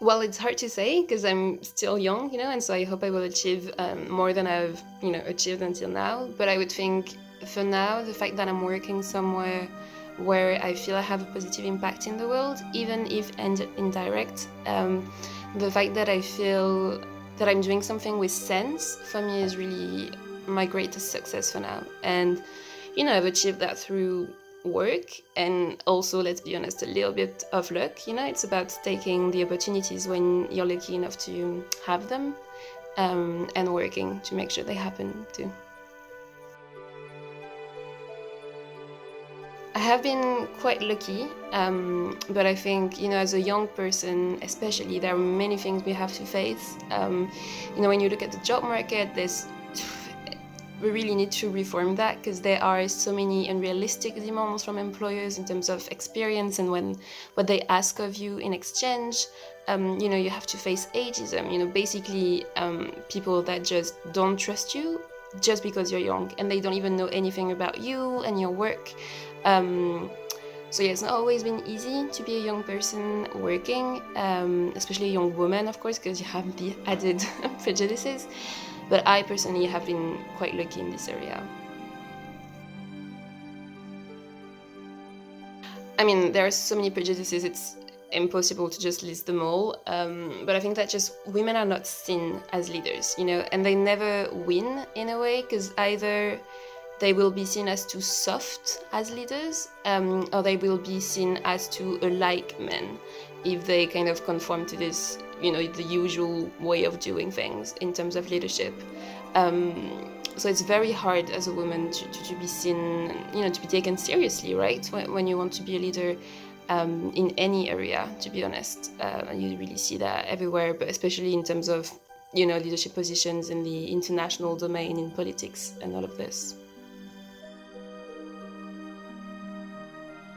Well, it's hard to say because I'm still young, and so I hope I will achieve more than I've, achieved until now. But I would think for now, the fact that I'm working somewhere where I feel I have a positive impact in the world, even if indirect, the fact that I feel that I'm doing something with sense for me is really my greatest success for now. And, I've achieved that through work and also, let's be honest, a little bit of luck. It's about taking the opportunities when you're lucky enough to have them, and working to make sure they happen too. I have been quite lucky, but I think, as a young person especially, there are many things we have to face. When you look at the job market, we really need to reform that because there are so many unrealistic demands from employers in terms of experience and what they ask of you in exchange. You have to face ageism, basically people that just don't trust you just because you're young and they don't even know anything about you and your work. So yeah, it's not always been easy to be a young person working, especially a young woman, of course, because you have the added prejudices. But I personally have been quite lucky in this area. I mean, there are so many prejudices, it's impossible to just list them all. But I think that just women are not seen as leaders, and they never win in a way, because either they will be seen as too soft as leaders, or they will be seen as too alike men if they kind of conform to this, the usual way of doing things in terms of leadership. So it's very hard as a woman to be seen, to be taken seriously, right? When you want to be a leader in any area, to be honest. You really see that everywhere, but especially in terms of, leadership positions in the international domain, in politics and all of this.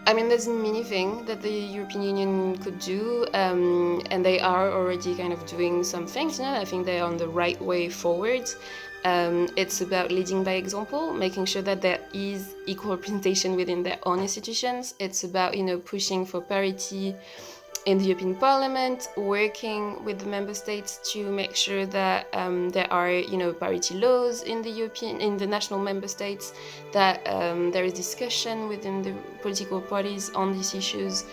I mean, there's many things that the European Union could do, and they are already kind of doing some things. I think they're on the right way forward. It's about leading by example, making sure that there is equal representation within their own institutions. It's about, pushing for parity in the European Parliament, working with the member states to make sure that there are, parity laws in the national member states, that there is discussion within the political parties on these issues.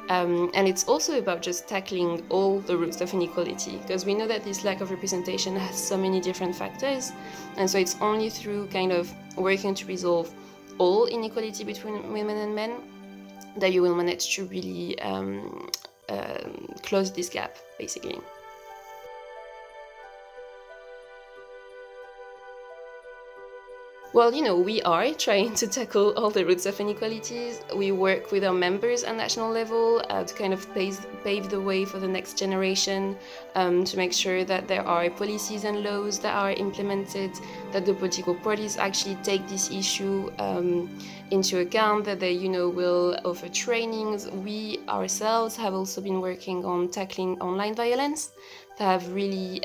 And it's also about just tackling all the roots of inequality, because we know that this lack of representation has so many different factors. And so it's only through kind of working to resolve all inequality between women and men that you will manage to really close this gap, basically. Well, we are trying to tackle all the roots of inequalities. We work with our members at national level to kind of pave the way for the next generation, to make sure that there are policies and laws that are implemented, that the political parties actually take this issue into account, that they, will offer trainings. We ourselves have also been working on tackling online violence that have really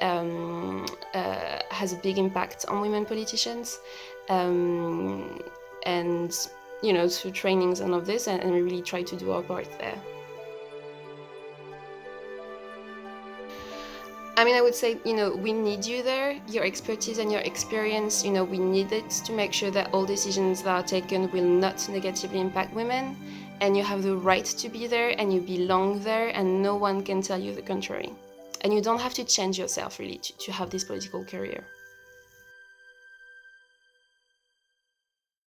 has a big impact on women politicians. And through trainings and all of this, and we really try to do our part there. I mean, I would say, we need you there, your expertise and your experience, we need it to make sure that all decisions that are taken will not negatively impact women, and you have the right to be there and you belong there, and no one can tell you the contrary. And you don't have to change yourself really to have this political career.